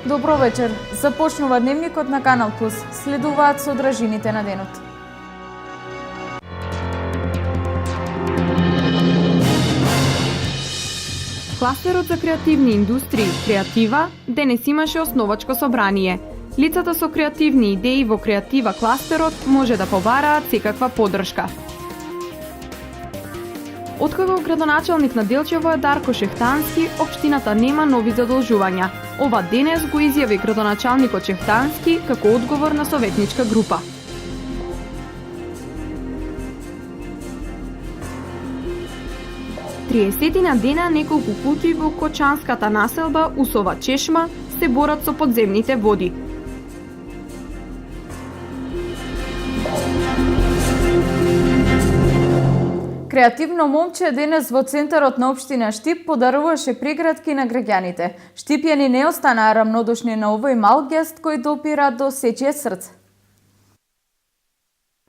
Добро вечер. Започнува дневникот на Канал Плюс. Следуваат содржините на денот. Кластерот за креативни индустрии, Креатива, денес имаше основачко собрание. Лицата со креативни идеи во Креатива кластерот може да побараат секаква поддршка. Откако градоначалник на Делчево е Дарко Шехтански, општината нема нови задолжувања. Ова денес го изјави градоначалникот Шехтански како одговор на советничка група. Триесетина дена неколку куќи во Кочанската населба Усова Чешма се борат со подземните води. Креативно момче денес во центарот на општина Штип подаруваше прегратки на граѓаните. Штипјани не останаа рамнодушни на овој мал гест кој допира до сечие срце.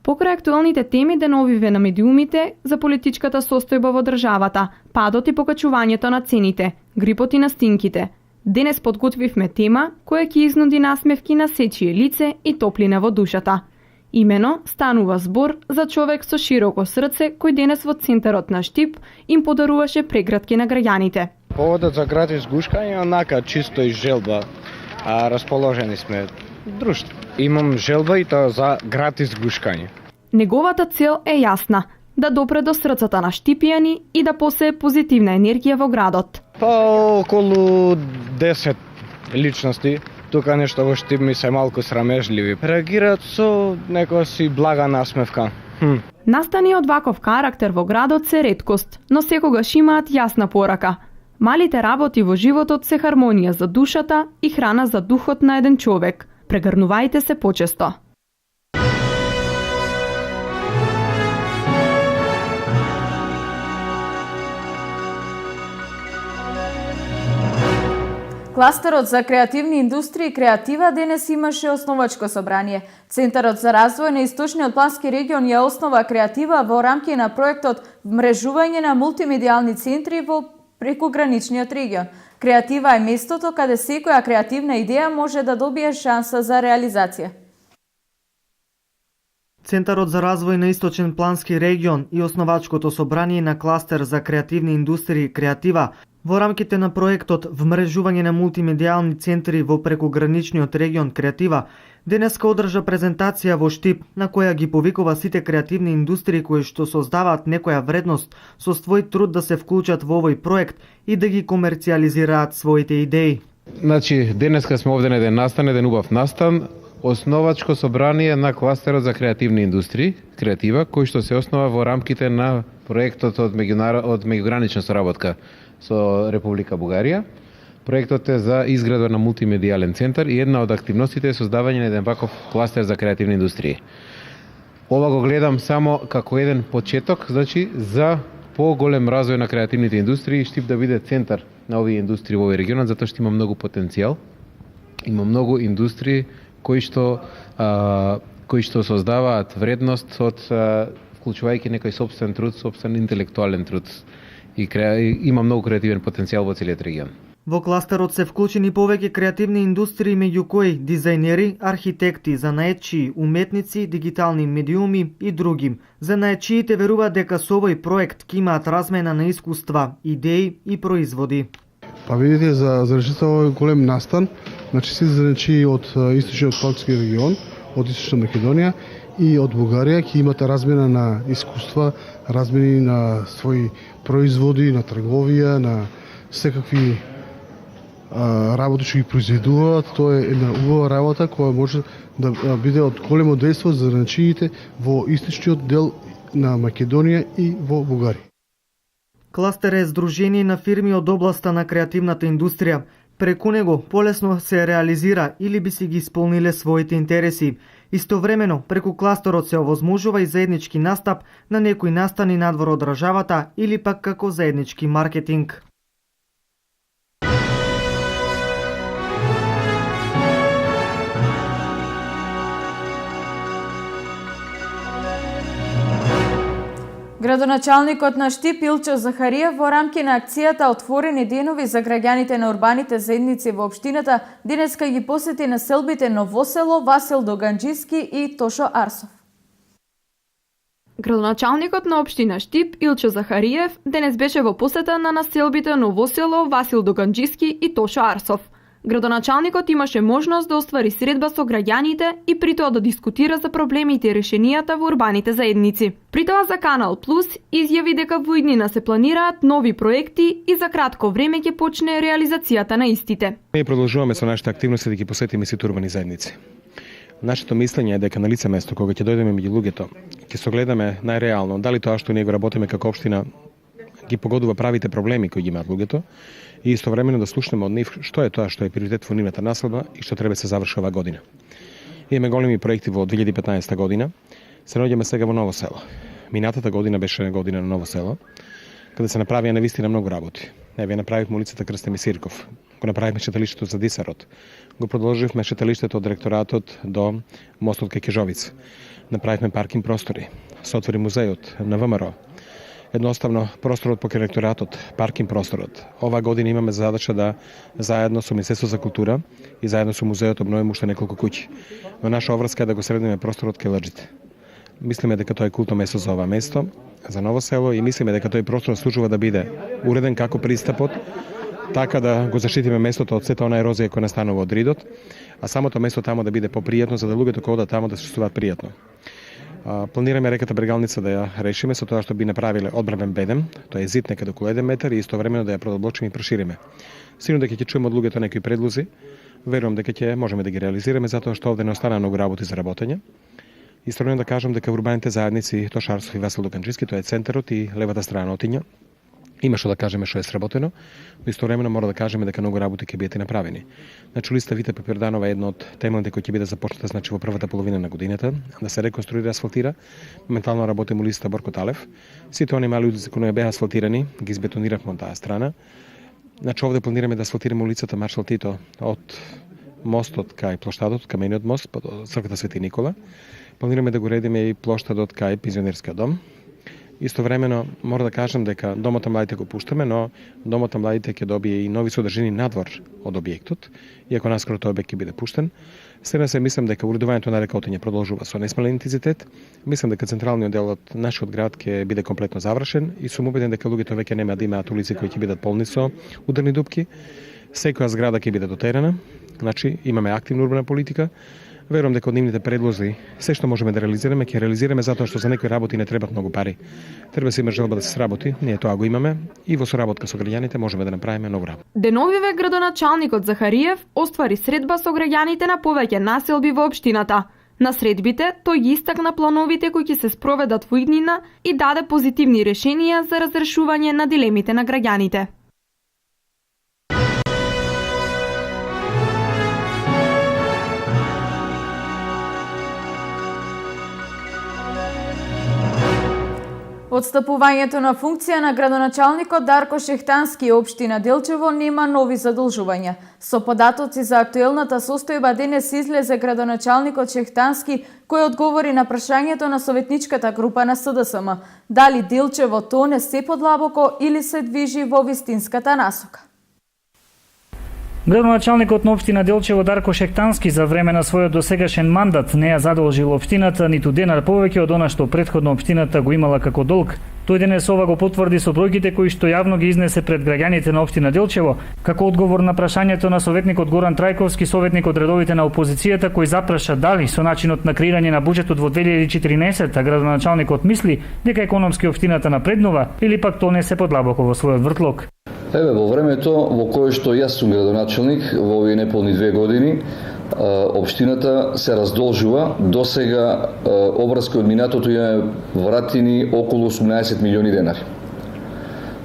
Покрај актуелните теми деновиве на медиумите за политичката состојба во државата, падот и покачувањето на цените, грипот и настинките, денес подготвивме тема која ќе изнуди насмевки на сечие лице и топлина во душата. Имено станува збор за човек со широко срце кој денес во центарот на Штип им подаруваше прегратки на граѓаните. Поводот за гратис гушкање е онака чисто и желба, расположени сме друштво. Имам желба и тоа за гратис гушкање. Неговата цел е јасна – да допре до срцата на штипјани и да посее позитивна енергија во градот. Па околу 10 личности, тука нешто во Штип ми се малку срамежливи. Реагираат со некоја си блага насмевка. Настани од ваков карактер во градот се реткост, но секогаш имаат јасна порака. Малите работи во животот се хармонија за душата и храна за духот на еден човек. Прегрнувајте се почесто. Кластерот за креативни индустрии Креатива денес имаше основачко собрание. Центарот за развој на Источниот плански регион ја основа Креатива во рамки на проектот Вмрежување на мултимедијални центри во прекуграничниот регион. Креатива е местото каде секоја креативна идеја може да добие шанса за реализација. Центарот за развој на Источен плански регион и основачкото собрание на кластер за креативни индустрии Креатива во рамките на проектот Вмрежување на мултимедијални центри во прекуграничниот регион Креатива денеска одржа презентација во Штип на која ги повикува сите креативни индустрии кои што создаваат некоја вредност со свој труд да се вклучат во овој проект и да ги комерцијализираат своите идеи. Значи, денеска сме овде на еден настан, еден убав настан, основачко собрание на кластерот за креативни индустрии, Креатива, кој што се основа во рамките на проектот од меѓугранична соработка со Република Бугарија. Проектот е за изградба на мултимедијален центар и една од активностите е создавање на еден ваков кластер за креативни индустрии. Ова го гледам само како еден почеток, значи за поголем развој на креативните индустрии, Штип да биде центар на овие индустрии во овој регионот, затоа што има многу потенцијал. Има многу индустрии кои што создаваат вредност од вклучувајќи некој сопствен труд, сопствен интелектуален труд. И има многу креативен потенцијал во целиот регион. Во кластерот се вклучени повеќе креативни индустрии, меѓу кои дизајнери, архитекти, занаетчии, уметници, дигитални медиуми и други. Занаетчиите веруваат дека со овој проект ќе имаат размена на искуства, идеи и производи. Па видите, за решетта овој голем настан, значи сите занаетчии од Источниот плански регион, од Источна Македонија и од Бугарија ќе имате размена на искуства, размени на своји производи, на трговија, на секакви работи што ги произведуваат. Тоа е една убава работа која може да биде од големо дејство за занаетчиите во источниот дел на Македонија и во Бугарија. Кластер е здружение на фирми од областа на креативната индустрија. Преку него полесно се реализира или би си ги исполниле своите интереси. Истовремено, преку кластерот се овозможува и заеднички настап на некои настани надвор од државата или пак како заеднички маркетинг. Градоначалникот на Штип Илчо Захариев во рамки на акцијата Отворени денови за граѓаните на урбаните заедници во општината денеска ги посети населбите Новосело, Васил Доганџиски и Тошо Арсов. Градоначалникот на општина Штип Илчо Захариев денес беше во посета на населбите Новосело, Васил Доганџиски и Тошо Арсов. Градоначалникот имаше можност да оствари средба со граѓаните и при тоа да дискутира за проблемите и решенијата во урбаните заедници. При тоа за Канал Плюс изјави дека во иднина се планираат нови проекти и за кратко време ќе почне реализацијата на истите. Ние продолжуваме со нашите активности да ги посетиме сите урбани заедници. Нашето мислење е дека на лице место кога ќе дојдеме меѓу луѓето, ќе согледаме најреално дали тоа што ние го работиме како општина ги погодува правите проблеми кои ги имаат луѓето и истовремено да слушнеме од нив што е тоа што е приоритет во нивната населба и што треба да се заврши оваа година. Имаме големи проекти во 2015 година. Се наоѓаме сега во Ново село. Минатата година беше година на Ново село, каде се направија навистина многу работи. Вие направивме улицата Крстен Сирков, го направивме шеталиштето за Дисарот, го продолживме шеталиштето од директоратот до мостот кај Кежовица. Направивме паркинг простори, се отвори музејот на ВМРО. Едноставно, просторот покрај ректоратот, паркинг просторот. Оваа година имаме задача да заедно со Министерството за култура и заедно со музејот обновиме уште неколку куќи. Но наша обврска е да го средиме просторот кај лрџите. Мислиме дека тоа е култно место за ова место, за Ново село и мислиме дека тој простор служува да биде уреден како пристапот, така да го заштитиме местото од сета онаа ерозија која настанува од ридот, а самото место тамо да биде попријатно за да луѓето кои одат тамо да се чувствуваат пријатно. Планираме реката Брегалница да ја решиме со тоа што би направиле одбранен бедем, тоа е зид некаде околу 1 метар и истовремено да ја продолбочиме и прошириме. Сигурно дека ќе чуеме од луѓето некои предлози, верувам дека ќе можеме да ги реализираме затоа што овде не остана многу работи за работење. Исторично да кажам дека урбаните заедници Тошо Арсов и Васил Доганџиски, тоа е центарот и левата страна на Отиња. Има што да кажеме што е сработено, но истовремено мора да кажеме дека многу работи ќе бидат направени. Значи листа Вита Пеперданова е една од темите кои ќе биде започната значи во првата половина на годината, да се реконструира, асфалтира. Моментално работиме листа Борко Талев. Сите оние мали улици кои не беа асфалтирани, ги избетониравме од таа страна. Значи овде планираме да асфалтираме улицата Маршал Тито од мостот кај плоштадот, камениот мост, под црквата Свети Никола. Планираме да го редиме и плоштадот кај пензионерскиот дом. Истовремено мора да кажам дека домот на младите го пуштаме, но домот на младите ќе добие и нови содржини надвор од објектот, иако наскоро тој објект ќе биде пуштен. Сега се мислам дека уредувањето на река Отиња продолжува со несмален интензитет. Мислам дека централниот дел од нашиот град ќе биде комплетно завршен и сум убеден дека луѓето веќе нема да имаат улици кои ќе бидат полни со ударни дупки. Секоја зграда ќе биде дотерана. Значи имаме активна урбана политика. Верувам дека од нивните предлози се што можеме да реализираме, ќе реализираме затоа што за некои работи не требаат многу пари. Треба се има желба да се сработи, ние тоа го имаме и во соработка со граѓаните можеме да направиме многу работа. Деновиве градоначалникот Захариев оствари средба со граѓаните на повеќе населби во општината. На средбите тој ги истакна плановите кои ќе се спроведат во иднина и даде позитивни решенија за разрешување на дилемите на граѓаните. Отстапувањето на функција на градоначалникот Дарко Шехтански и општина Делчево нема нови задолжувања. Со податоци за актуелната состојба денес излезе градоначалникот Шехтански кој одговори на прашањето на советничката група на СДСМ. Дали Делчево тоне се подлабоко или се движи во вистинската насока? Градоначалникот на општина Делчево Дарко Шехтански за време на својот досегашен мандат не ја задолжил општината ниту денар повеќе од она што претходно општината го имала како долг. Тој денес ова го потврди со бројките кои што јавно ги изнесе пред граѓаните на општина Делчево, како одговор на прашањето на советникот Горан Трајковски, советник од редовите на опозицијата, кој запраша дали со начинот на креирање на буџетот во 2014 градоначалникот мисли дека економски општината напреднува или пак тоне се подлабоко во својот вртлок. Еве, во времето во кое што јас сум градоначалник, во овие неполни 2 години, општината се раздолжува. До сега обврска од минатото ја вратени околу 18 милиони денари.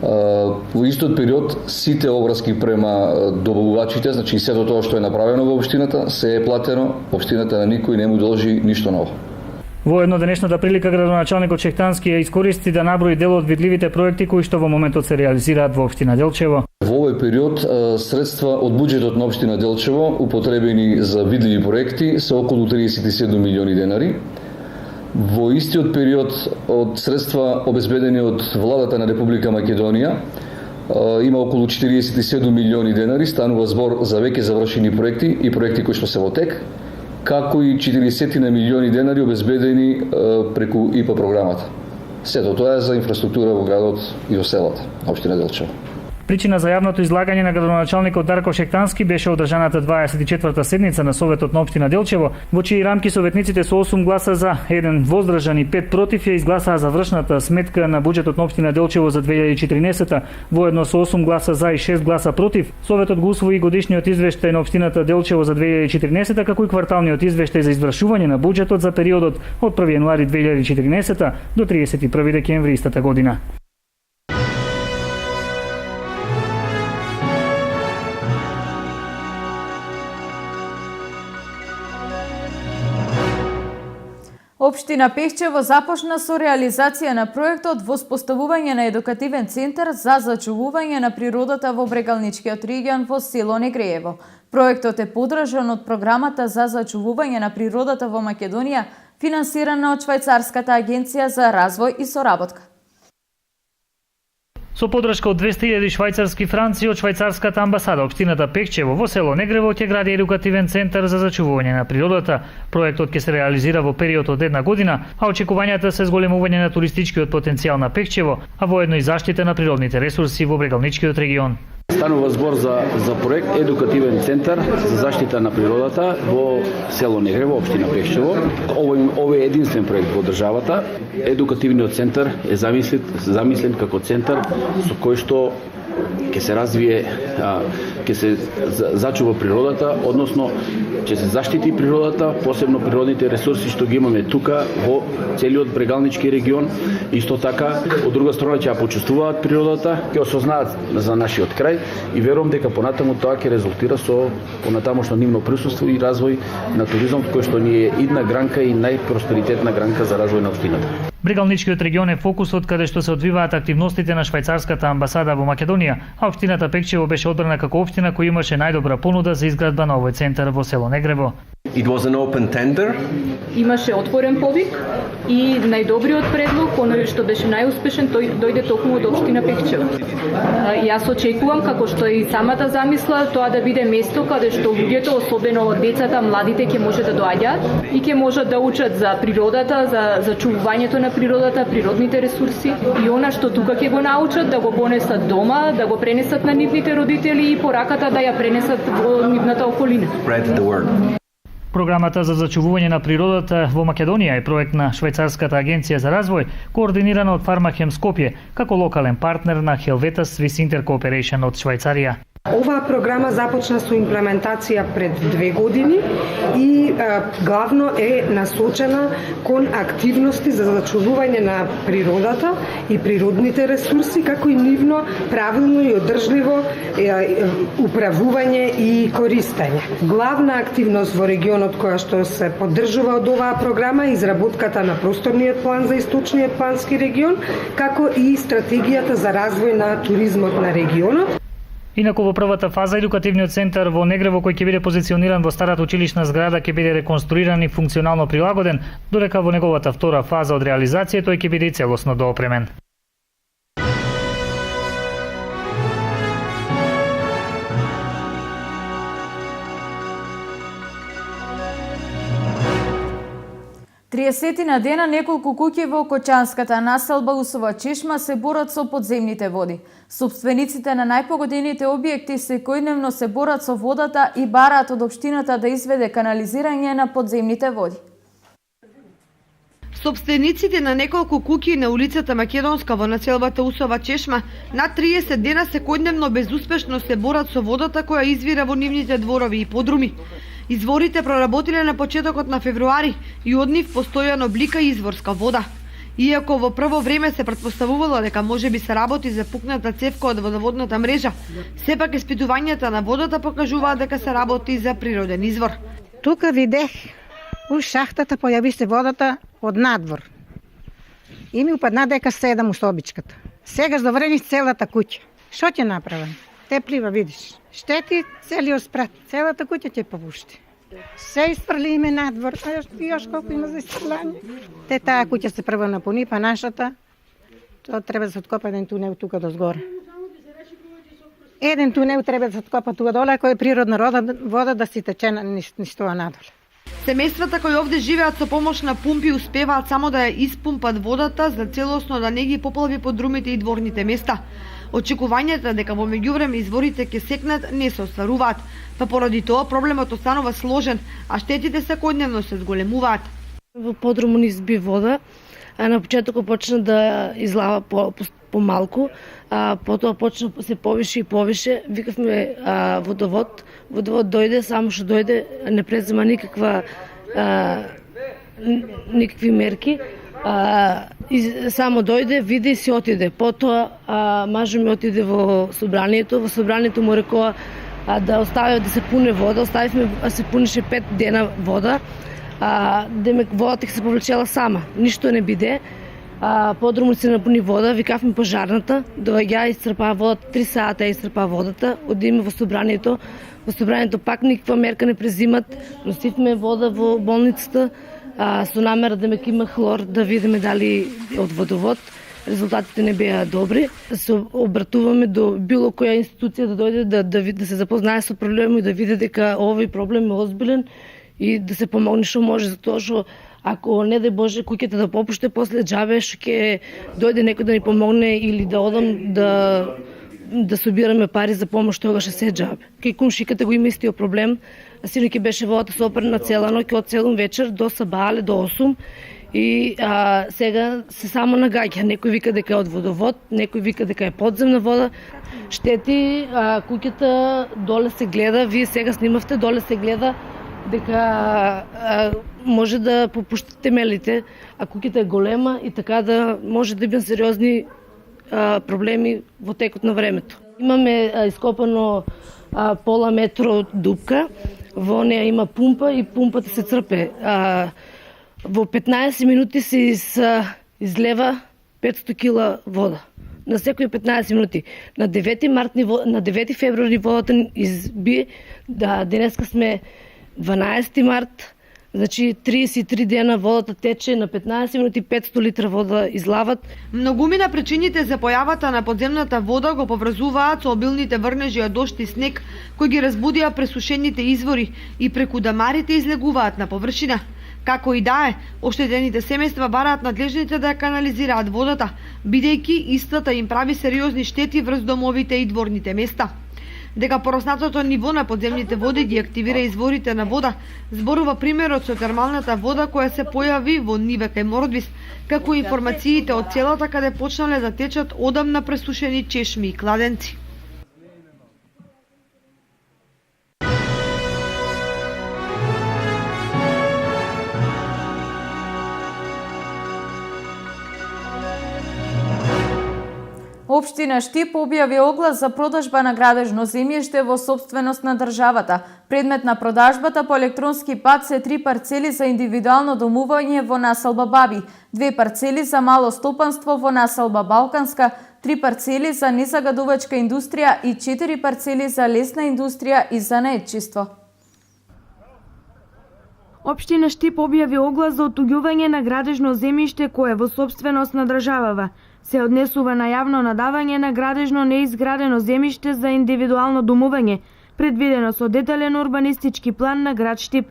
Во истот период сите обврски према добавувачите, значи сето тоа што е направено во општината, се е платено, општината на никој не му должи ништо ново. Во едноденешната прилика градоначалникот Шехтански ја искористи да наброи дел од видливите проекти кои што во моментот се реализираат во општина Делчево. Во овој период средства од буџетот на општина Делчево употребени за видливи проекти се околу 37 милиони денари. Во истиот период од средства обезбедени од владата на Република Македонија има околу 47 милиони денари, станува збор за веќе завршени проекти и проекти кои што се во тек, како и 40 милиони денари обезбедени преку ИПА програмата. Сето тоа е за инфраструктура во градот и во селата, општина Делчево. Причина за јавното излагање на градоначалникот Дарко Шектански беше одржаната 24-та седница на Советот на општина Делчево, во чии рамки советниците со 8 гласа за, 1 воздржан и 5 против ја изгласаа завршната сметка на буџетот на општина Делчево за 2014-та, воедно со 8 гласа за и 6 гласа против. Советот го усвои годишниот извештај на општината Делчево за 2014-та, како и кварталниот извештај за извршување на буџетот за периодот од 1 јануари 2014 до 31 декември истата година. Општина Пехчево започна со реализација на проектот во споставување на едукативен центар за зачувување на природата во Брегалничкиот регион во село Негреево. Проектот е подржан од програмата за зачувување на природата во Македонија, финансирана од Швајцарската агенција за развој и соработка. Со подршка од 200.000 швајцарски франци од швајцарската амбасада, општината Пехчево во село Негрево ќе гради едукативен центар за зачувување на природата. Проектот ќе се реализира во период од 1 година, а очекувањата се зголемување на туристичкиот потенцијал на Пехчево, а воедно и заштита на природните ресурси во Брегалничкиот регион. Станува збор за проект Едукативен центар за заштита на природата во село Негрево, општина Пехчево. Овој е единствен проект во државата. Едукативниот центар е замислен како центар со кој што ќе се развие, ќе се зачува природата, односно ќе се заштити природата, посебно природните ресурси што ги имаме тука во целиот Брегалнички регион. Исто така, од друга страна ќе ја почувствуваат природата, ќе осознаат за нашиот крај и верувам дека понатаму тоа ќе резултира со понатамошно нивно присуство и развој на туризмот кој што ни е идна гранка и најпросперитетна гранка за развој на општината. Брегалничкиот регион е фокусот каде што се одвиваат активностите на швајцарската амбасада во Македонија, а општината Пехчево беше одбрана како општина која имаше најдобра понуда за изградба на овој центар во село Негрево. It was an open tender. Имаше отворен повик и најдобриот предлог, оној што беше најуспешен, тој дојде токму од општина Пехчево. Јас очекувам, како што и самата замисла, тоа да биде место каде што луѓето, особено децата, младите ќе може да доаѓаат и ќе можат да учат за природата, за чувувањето на природата, природните ресурси и она што тука ќе го научат да го понесат дома, да го пренесат на нивните родители и пораката да ја пренесат во нивната околина. Програмата за зачувување на природата во Македонија е проект на Швајцарската агенција за развој, координирана од Фармахем Скопје, како локален партнер на Helvetas Swiss Intercooperation од Швајцарија. Оваа програма започна со имплементација пред 2 години и главно е насочена кон активности за зачувување на природата и природните ресурси, како и нивно правилно и одржливо управување и користење. Главна активност во регионот која што се поддржува од оваа програма е изработката на просторниот план за источниот плански регион, како и стратегијата за развој на туризмот на регионот. Инаку во првата фаза едукативниот центар во Негрево, кој ќе биде позициониран во старата училишна зграда, ќе биде реконструиран и функционално прилагоден, додека во неговата втора фаза од реализација тој ќе биде и целосно доопремен. Триесетина дена неколку куќи во Кочанската населба Усова Чешма се борат со подземните води. Собствениците на најпогодените објекти секојдневно се борат со водата и бараат од општината да изведе канализирање на подземните води. Собствениците на неколку куќи на улицата Македонска во населбата Усова Чешма над 30 дена секојдневно безуспешно се борат со водата која извира во нивните дворови и подруми. Изворите проработиле на почетокот на февруари и од нив постојано блика изворска вода. Иако во прво време се претпоставувало дека можеби се работи за пукната цевка од водоводната мрежа, сепак испитувањата на водата покажуваат дека се работи за природен извор. Тука видех у шахтата појави се водата од надвор. И ми упадна дека седам у собичката. Сега заврени целата куќа. Што ќе направам? Те плива, видиш. Штети целиот спрат, целата куќа ќе повушти. Се изфрлиме надвор, а još колку има за изфрлање. Те таа куќа се прво напуни, па нашата, тоа треба да се откопа еден тунел тука до згоре. Еден тунел треба да се откопа тука доле, кој е природна вода да си тече низ тоа надвор. Семејствата кои овде живеат со помош на пумпи успеваат само да ја испумпат водата за целосно да не ги поплави подрумите и дворните места. Очекувањата дека во меѓувреме изворите ќе секнат не се остваруваат, па поради тоа проблемот останува сложен, а штетите секојдневно се зголемуваат. Во подруму ни изби вода, а на почетокот почна да излава помалку, а потоа почна се повише и повише. Викавме водовод дојде, само што дојде, не презема никакви мерки. Само дојде, види и си отиде. Потоа мажо ми отиде во собранието. Во собранието му рекоа да остави да се пуне вода. Оставивме се пунише 5 дена вода. Демек водата ќе се повлечела сама. Ништо не биде. Подрумот се напуни вода, викавме пожарната, доаѓа и исцрпаа водата, 3 сата исцрпаа водата, одиме во собранието. Во собранието пак никаква мерка не презимат, носивме вода во болницата, со намера да има хлор, да видиме дали од водовод. Резултатите не беа добри. Се обратуваме до било која институција да дојде да се запознае со проблемот и да види дека овој проблем е озбилен и да се помогне што може, затоа што ако не дај Боже куќата да попуште, после џабе што ќе дојде некој да ни помогне или да одам да собираме пари за помош, тогаш се џабе. Кај кумшиката го има истиот проблем. Синоќ беше водата сопрена цела ноќ од 7 вечер до сабале до 8 и сега се само нагаѓа. Некој вика дека е од водовод, некој вика дека е подземна вода. Штети, куќата доле се гледа, вие сега снимавте, доле се гледа дека може да попуштат темелите, а куќата е голема и така да може да има сериозни проблеми во текот на времето. Имаме ископано пола метро дупка, во неја има пумпа и пумпата се црпе. Во 15 минути се излева 500 кила вода. На секои 15 минути. На 9 февруари водата изби, денеска сме 12 март, значи 33 дена водата тече, на 15 минути 500 литра вода излават. Многумина причините за појавата на подземната вода го поврзуваат со обилните врнежи од дожд и снег, кои ги разбудија пресушените извори и преку дамарите излегуваат на површина. Како и да е, оштетените семејства бараат надлежните да ја канализираат водата, бидејќи истата им прави сериозни штети врз домовите и дворните места. Дека пороснатото ниво на подземните води ги активира изворите на вода, зборува примерот со термалната вода која се појави во ниве кај Мородвис, како информациите од целата каде почнале да течат одамна пресушени чешми и кладенци. Општина Штип објави оглас за продажба на градежно земјиште во сопственост на државата. Предмет на продажбата по електронски пат се 3 парцели за индивидуално домување во населба Баби, 2 парцели за мало стопанство во населба Балканска, 3 парцели за незагадувачка индустрија и 4 парцели за лесна индустрија и за наетчиство. Општина Штип објави оглас за отуѓување на градежно земјиште кое е во сопственост на државава. Се однесува на јавно надавање на градежно неизградено земјиште за индивидуално домување, предвидено со детален урбанистички план на град Штип.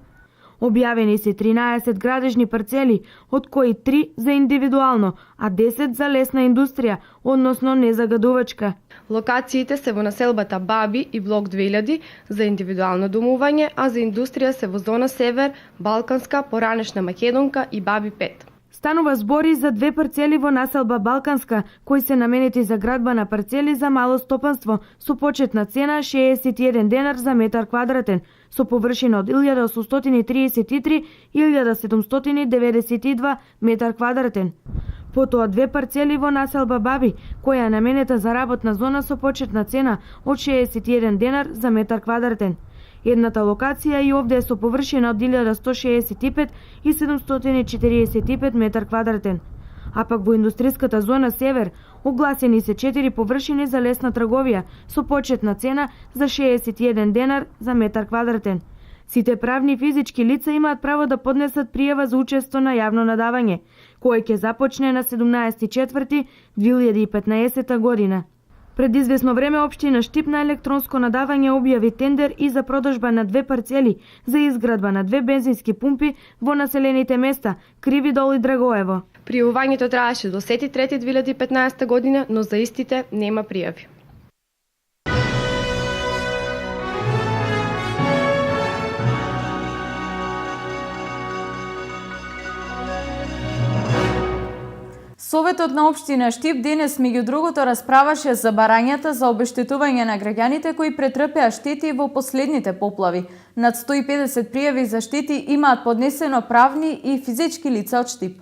Објавени се 13 градежни парцели, од кои 3 за индивидуално, а 10 за лесна индустрија, односно незагадувачка. Локациите се во населбата Баби и блок 2000 за индивидуално домување, а за индустрија се во зона Север, Балканска, Поранешна Македонка и Баби 5. Станува збори за 2 парцели во населба Балканска, кои се наменети за градба на парцели за мало стопанство, со почетна цена 61 денар за метар квадратен, со површина од 1833 и 1792 метар квадратен. Потоа 2 парцели во населба Баби, која е наменета за работна зона со почетна цена од 61 денар за метар квадратен. Едната локација и овде е со површина од 1165 и 745 метар квадратен. А пак во индустријската зона Север огласени се 4 површини за лесна трговија со почетна цена за 61 денар за метар квадратен. Сите правни и физички лица имаат право да поднесат пријава за учество на јавно надавање, кое ќе започне на 17.4.2015 година. Пред известно време општина Штип на електронско надавање објави тендер и за продажба на 2 парцели за изградба на 2 бензински пумпи во населените места Кривидол и Драгоево. Пријавувањето траеше до 10.3.2015 година, но за истите нема пријави. Советот на општина Штип денес меѓу другото расправаше за барањата за обештетување на граѓаните кои претрпеа штети во последните поплави. Над 150 пријави за штети имаат поднесено правни и физички лица од Штип.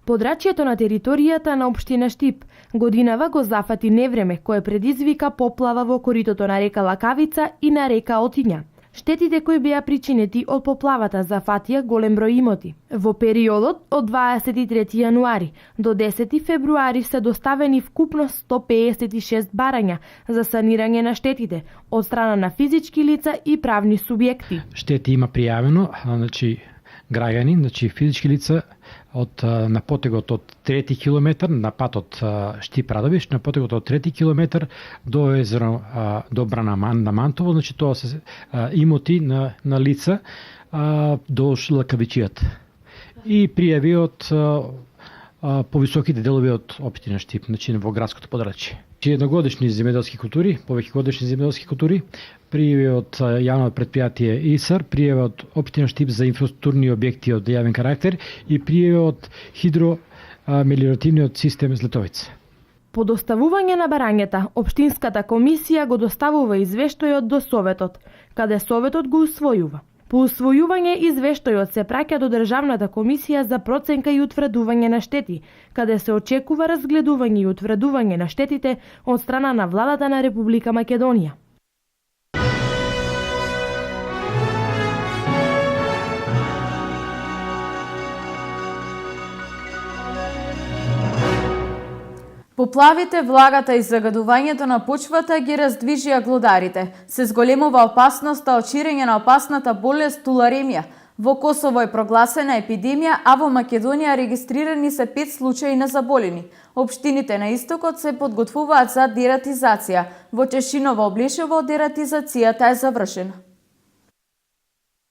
Подрачјето на територијата на општина Штип годинава го зафати невреме кое предизвика поплава во коритото на река Лакавица и на река Отиња. Штетите кои беа причинети од поплавата зафатија голем број имоти. Во периодот од 23 јануари до 10 февруари се доставени вкупно 156 барања за санирање на штетите од страна на физички лица и правни субјекти. Штети има пријавено, граѓани, физички лица на потегот од 3 километар на патот Штип-Радовиш, на потегот од 3 километар до езеро Добрана на Мантово, тоа се имоти на лица до Лакавичијата. И пријави од повисоките делови од општина Штип, во градското подрачје. Едногодишни земјоделски култури, повеќе годишни земјоделски култури, пријави од јавно предпријатие ИСАР, пријави од општина Штип за инфраструктурни објекти од јавен карактер и пријави од хидромелиоративниот систем Златовица. По доставување на барањата, општинската комисија го доставува извештајот до Советот, каде Советот го усвојува. По усвојување извештајот се праќа до Државната комисија за проценка и утврдување на штети, каде се очекува разгледување и утврдување на штетите од страна на владата на Република Македонија. Поплавите, влагата и загадувањето на почвата ги раздвижија глодарите. Се зголемува опасноста од ширење на опасната болест туларемија. Во Косово е прогласена епидемија, а во Македонија регистрирани се 5 случаи на заболени. Општините на истокот се подготвуваат за дератизација. Во Чешиново Облешево дератизацијата е завршена.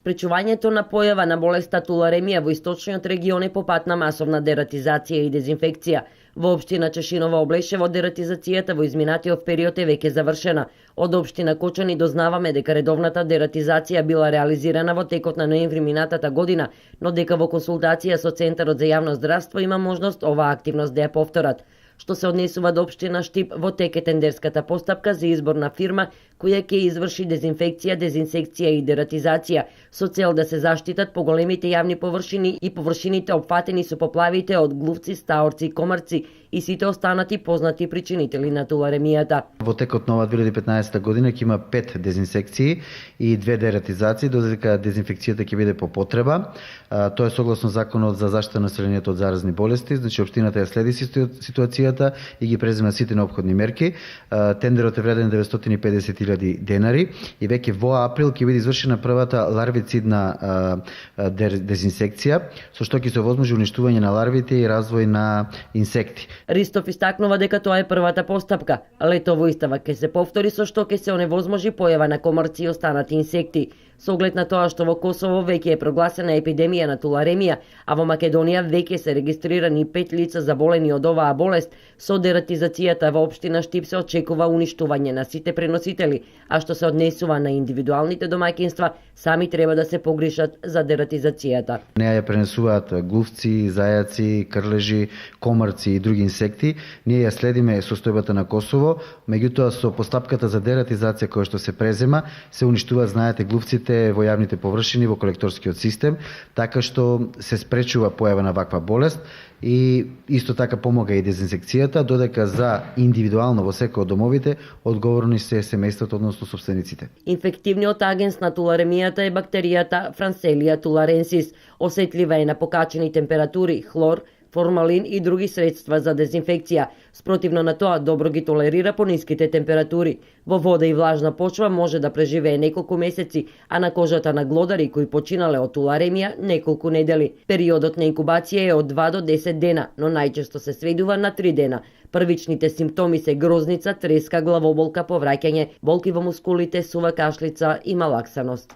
Спречувањето на појава на болеста туларемија во источниот регион е по пат на масовна дератизација и дезинфекција. Во општина Чешиново Облешево дератизацијата во изминатиот период е веќе завршена. Од општина Кочани дознаваме дека редовната дератизација била реализирана во текот на ноември минатата година, но дека во консултација со Центарот за јавно здравство има можност оваа активност да ја повторат. Што се однесува до општина Штип, во тек е тендерската постапка за избор на фирма која ќе изврши дезинфекција, дезинсекција и дератизација со цел да се заштитат поголемите јавни површини и површините опфатени со поплавите од глувци, стаорци и комарци и сите останати познати причинители на туларемијата. Во текот на 2015 година ќе има 5 дезинсекции и 2 дератизации, додека дезинфекцијата ќе биде по потреба. Тоа е согласно Законот за заштита на населението од заразни болести, значи општината ја следи ситуацијата и ги презема сите неопходни мерки. Тендерот е вреден 950.000 денари и веќе во април ќе биде извршена првата ларвицидна дезинсекција, со што ќе се овозможи уништување на ларвите и развој на инсекти. Ристов истакнува дека тоа е првата постапка. Летово истава ќе се повтори со што ќе се оневозможи појава на комарци и останати инсекти. Со оглед на тоа што во Косово веќе е прогласена епидемија на туларемија, а во Македонија веќе се регистрирани 5 лица заболени од оваа болест, со дератизацијата во општина Штип се очекува уништување на сите преносители, а што се однесува на индивидуалните домаќинства, сами треба да се погрижат за дератизацијата. Неа ја пренесуваат глувци, зајаци, крлежи, комарци и други инсекти. Ние ја следиме состојбата на Косово, меѓутоа со постапката за дератизација која што се презема, се уништуваат, знаете, глувците во јавните површини во колекторскиот систем, така што се спречува појава на ваква болест и исто така помага и дезинсекцијата, додека за индивидуално во секој од домовите одговорни се семејството, односно собствениците. Инфективниот агенс на туларемијата е бактеријата Франселија туларенсис. Осетлива е на покачени температури, хлор, формалин и други средства за дезинфекција. Спротивно на тоа, добро ги толерира по ниските температури. Во вода и влажна почва може да преживее неколку месеци, а на кожата на глодари кои починале од туларемија неколку недели. Периодот на инкубација е од 2 до 10 дена, но најчесто се сведува на 3 дена. Првичните симптоми се грозница, треска, главоболка, повраќање, болки во мускулите, сува кашлица и малаксаност.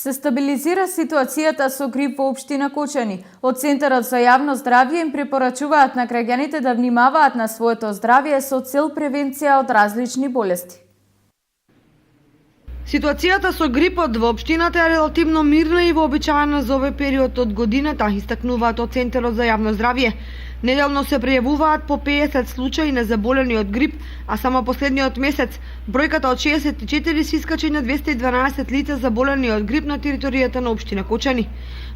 Се стабилизира ситуацијата со грип во општина Кочани. Од Центарот за јавно здравје им препорачуваат на граѓаните да внимаваат на своето здравје со цел превенција од различни болести. Ситуацијата со грипот во општината е релативно мирна и вообичаена за овој период од годината, истакнуваат од Центарот за јавно здравје. Неделно се пријавуваат по 50 случаи на заболени од грип, а само последниот месец бројката од 64 се искачи на 212 лица заболени од грип на територијата на општина Кочани.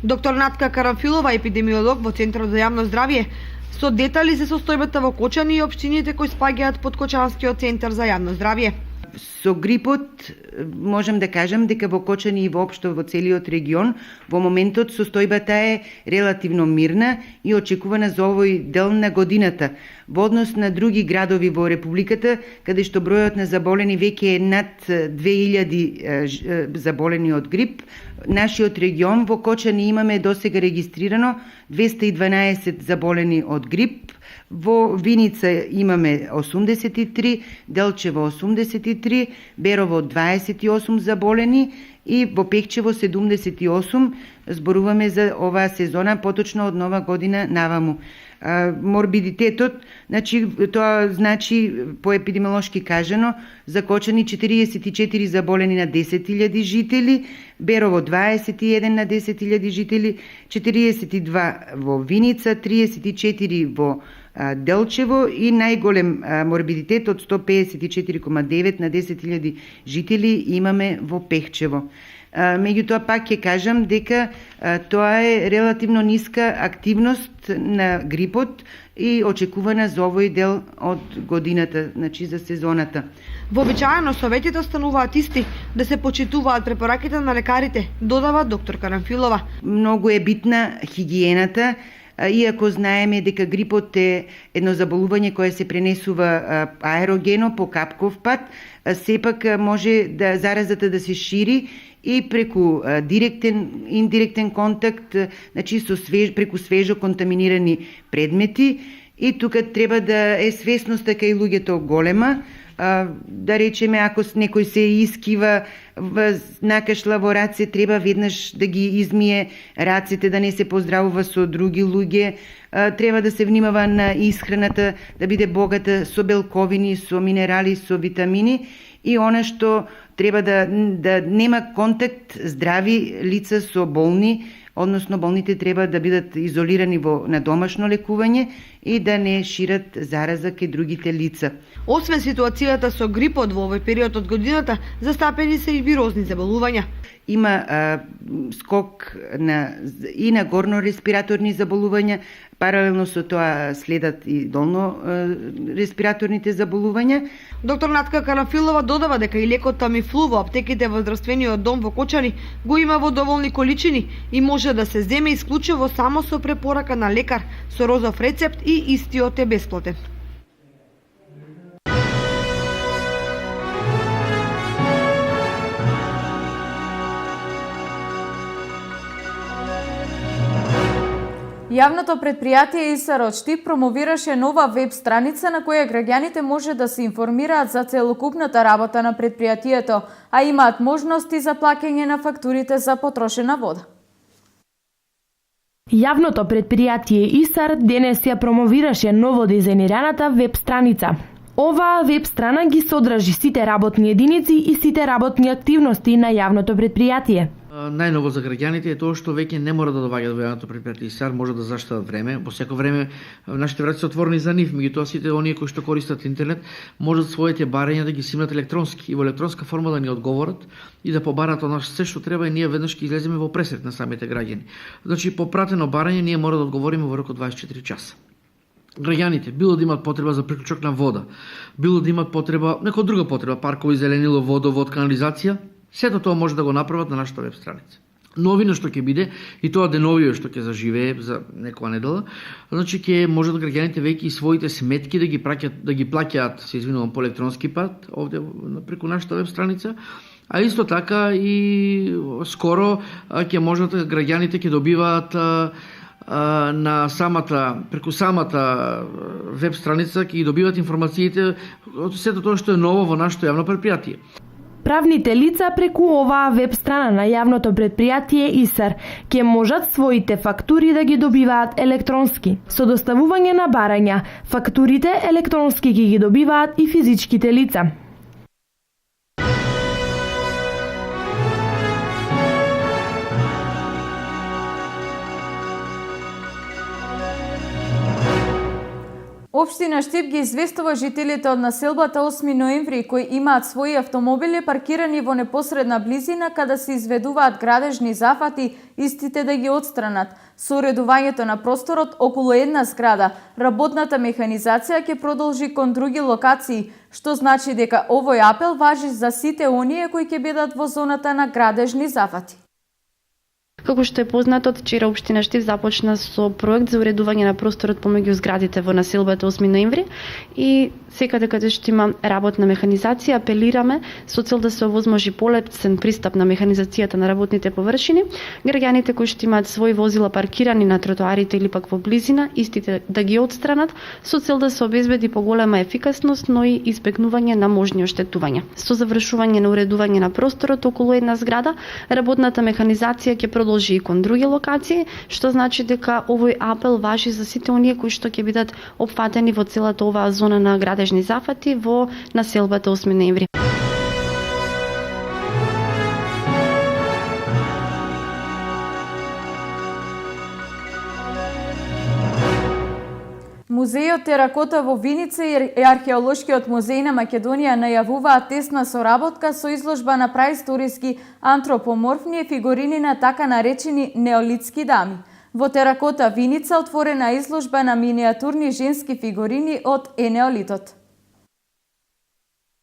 Доктор Натка Карамфилова, епидемиолог во Центарот за јавно здравје, со детали за состојбата во Кочани и општините кои спаѓаат под Кочанскиот центар за јавно здравје. Со грипот можам да кажам дека во Кочани и воопшто во целиот регион во моментот состојбата е релативно мирна и очекувана за овој дел на годината. Во однос на други градови во Републиката, каде што бројот на заболени веќе е над 2000 заболени од грип, нашиот регион во Кочани имаме досега регистрирано 212 заболени од грип. Во Виница имаме 83, Делчево 83, Берово 28 заболени и во Пехчево 78. Зборуваме за оваа сезона, поточно од нова година наваму. Морбидитетот, тоа значи по епидемиолошки кажано, за Кочани 44 заболени на 10.000 жители, Берово 21 на 10.000 жители, 42 во Виница, 34 во Делчево и најголем морбидитет од 154,9 на 10.000 жители имаме во Пехчево. Меѓутоа пак ќе кажам дека тоа е релативно ниска активност на грипот и очекувана за овој дел од годината, значи за сезоната. Вообичаено советите остануваат исти, да се почитуваат препораките на лекарите, додава доктор Карамфилова. Многу е битна хигиената, иако знаеме дека грипот е едно заболување кое се пренесува аерогено по капков пат, сепак може да заразата да се шири и преку директен, индиректен контакт, значи преку свежо контаминирани предмети, и тука треба да е свесноста кај луѓето голема. Да речеме, ако некој се искива, накашла во раце, треба веднаш да ги измие рацете, да не се поздравува со други луѓе. Треба да се внимава на исхраната, да биде богата со белковини, со минерали, со витамини, и она што треба да нема контакт здрави лица со болни, односно болните треба да бидат изолирани на домашно лекување и да не шират зараза кај другите лица. Освен ситуацијата со грипот во овој период од годината, застапени се и вирозни заболувања. Има скок и на горно респираторни заболувања, паралелно со тоа следат и долно респираторните заболувања. Доктор Натка Карамфилова додава дека и лекот Тамифлу во аптеките во здравствениот дом во Кочани го има во доволни количини и може да се земе исклучиво само со препорака на лекар, со розов рецепт и истиот е бесплатен. Јавното предпријатие ИСР Штип промовираше нова веб страница на која граѓаните може да се информираат за целокупната работа на предпријатието, а имаат можности за плаќање на фактурите за потрошена вода. Јавното предпријатие ИСР денес ја промовираше ново дизајнираната веб страница. Оваа веб страна ги содржи сите работни единици и сите работни активности на јавното предпријатие. Најново за граѓаните е тоа што веќе не мора да доаѓаат во јавното предпријатие ИСР, може да заштедат време. Во секој време нашите врати се отворени за нив, меѓутоа сите оние кои што користат интернет можат своите барања да ги симнат електронски и во електронска форма да ни одговорат и да побараат од нас се што треба, и ние веднаш ќе излеземе во пресрет на самите граѓани. Значи, по пратено барање ние мора да одговориме во рок од 24 часа. граѓаните, било да имат потреба за приклучок на вода, било да имат потреба, некоја друга потреба, паркови, зеленило, водовод, канализација, сето тоа може да го направат на нашата веб страница. Новина што ќе биде, и тоа деновиве што ќе заживее за некоја недела, значи ќе можат граѓаните веќе и своите сметки да ги плаќаат, се извинувам, по електронски пат, овде преку нашата веб страница, а исто така и скоро ќе можат граѓаните ќе добиваат на преку самата веб страница ќе добиваат информациите од сето тоа што е ново во нашето јавно предпријатие. Правните лица преку оваа веб страна на јавното предпријатие ИСАР ќе можат своите фактури да ги добиваат електронски. Со доставување на барања, фактурите електронски ги добиваат и физичките лица. Општина Штип ги известува жителите од населбата 8 ноември кои имаат своји автомобили паркирани во непосредна близина каде се изведуваат градежни зафати, истите да ги отстранат. Со уредувањето на просторот околу една зграда, работната механизација ќе продолжи кон други локации, што значи дека овој апел важи за сите оние кои ќе бидат во зоната на градежни зафати. Како што е познато, од вчера општина Штип започна со проект за уредување на просторот помеѓу зградите во населбата 8 ноември и секаде каде што има работна механизација апелираме со цел да се овозможи полесен пристап на механизацијата на работните површини, граѓаните кои што имаат своји возила паркирани на тротоарите или пак во близина, истите да ги отстранат со цел да се обезбеди поголема ефикасност, но и избегнување на можни оштетувања. Со завршување на уредување на просторот околу една зграда, работната механизација ќе продолжи и кон други локации, што значи дека овој апел важи за сите оние кои што ќе бидат опфатени во целата оваа зона на градежни зафати во населбата 8 ноември. Музејот Теракота во Виница и Археолошкиот музеј на Македонија најавуваат тесна соработка со изложба на праисториски антропоморфни фигурини на така наречени неолитски дами. Во Теракота Виница отворена изложба на миниатурни женски фигурини од енеолитот.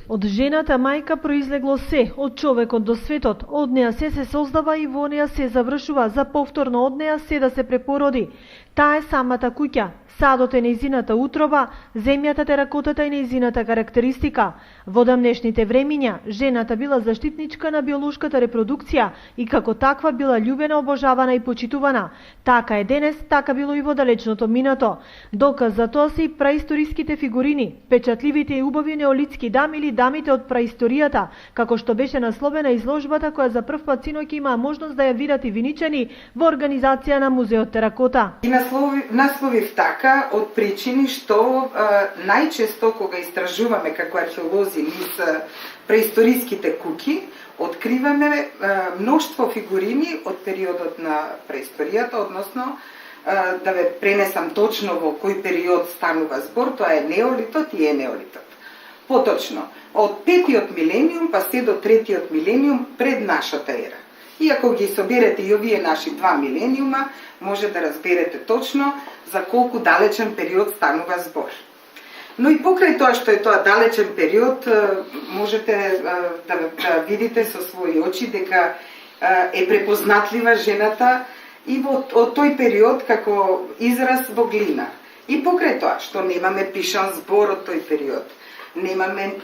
Од жената мајка произлегло се, од човекот до светот, од неа се создава и во неа се завршува, за повторно од неа се да се препороди. Таа е самата куќа, садот е нејзината утроба, земјата теракотата е нејзината карактеристика. Во дамнешните времиња, жената била заштитничка на биолошката репродукција и како таква била љубена, обожавана и почитувана. Така е денес, така било и во далечното минато. Доказ за тоа се и праисториските фигурини, печатливите и убави неолитски дами или дамите од праисторијата, како што беше насловена изложбата која за прв пат синоќ имаа можност да ја видат и виничани во организација на Музеот Теракота. И насловив така од причини што најчесто кога истражуваме како археолози низ преисториските куќи, откриваме мноштво фигурини од периодот на преисторијата, односно да ве пренесам точно во кој период станува збор, тоа е неолитот и енеолитот. Поточно, од 5-тиот милениум па се до 3-тиот милениум пред нашата ера. И ако ги соберете и овие наши 2 милениума, може да разберете точно за колку далечен период станува збор. Но и покрај тоа што е тоа далечен период, можете да видите со своји очи дека е препознатлива жената и од тој период како израз во глина. И покрај тоа што немаме пишан збор од тој период, немаме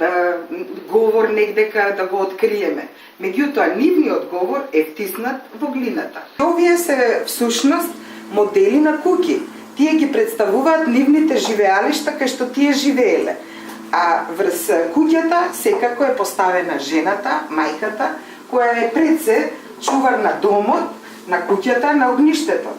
говор негдека да го откриеме. Меѓутоа, нивниот говор е втиснат во глината. Овие се всушност модели на куќи. Тие ги представуваат нивните живеалишта кај што тие живееле. А врз куќата секако е поставена жената, мајката, која е пред се чувар на домот, на куќата, на огништето.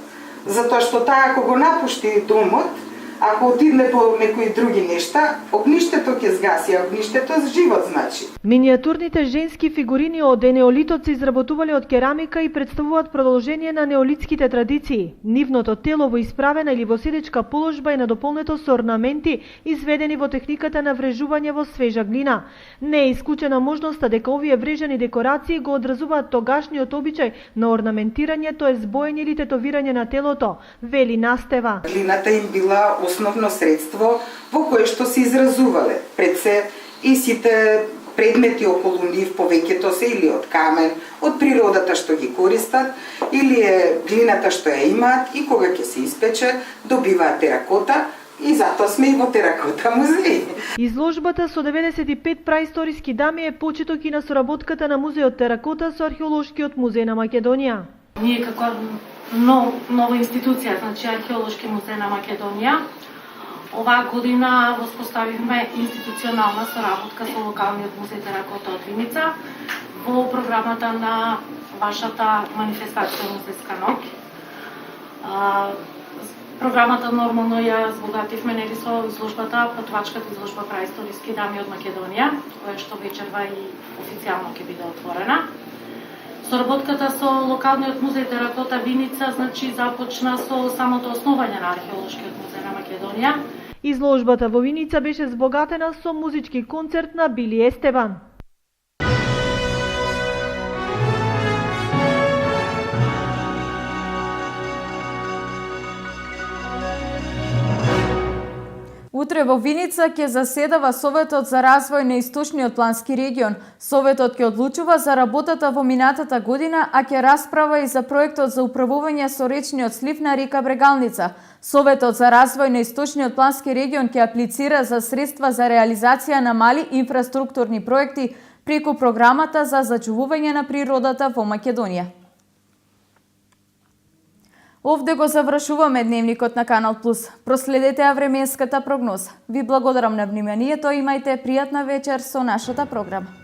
Затоа што таа ако го напушти домот, ако отидне по некои други нешта, огништето ќе згаси, а огништето живот значи. Миниатурните женски фигурини од енеолитот се изработувале од керамика и представуваат продолжение на неолитските традиции. Нивното тело во исправена или во седечка положба е надополнето со орнаменти изведени во техниката на врежување во свежа глина. Не е исклучена можноста дека овие врежани декорации го одразуваат тогашниот обичај на орнаментирање, тоа е боење или тетовирање на телото, вели Настева. Глината им била основно средство во кое што се изразувале. Пред се и сите предмети околу нив, повеќето се или од камен, од природата што ги користат, или е глината што ја имаат и кога ќе се испече, добиваат теракота и затоа сме и во теракота музеј. Изложбата со 95 праисториски дами е почеток и на соработката на музејот Теракота со археолошкиот музеј на Македонија. Ние како нова институција, значи Археолошки музеј на Македонија, оваа година воспоставивме институционална соработка со локалниот музеј Теракота од Виница во програмата на вашата манифестација Музејска ноќ. Програмата нормално ја збогативме нели со изложбата, патувачката изложба праисториски дами од Македонија, која што вечерва и официјално ќе биде отворена. Соработката со локалниот музеј Теракота Виница значи започна со самото основање на Археолошкиот музеј на Македонија. Изложбата во Виница беше збогатена со музички концерт на Били Естебан. Утре во Виница ќе заседава Советот за развој на Источниот плански регион. Советот ќе одлучува за работата во минатата година, а ќе расправа и за проектот за управување со речниот слив на река Брегалница. Советот за развој на Источниот плански регион ќе аплицира за средства за реализација на мали инфраструктурни проекти преку програмата за зачувување на природата во Македонија. Овде го завршуваме дневникот на Канал Плюс. Проследете ја временската прогноза. Ви благодарам на вниманието, имајте пријатна вечер со нашата програма.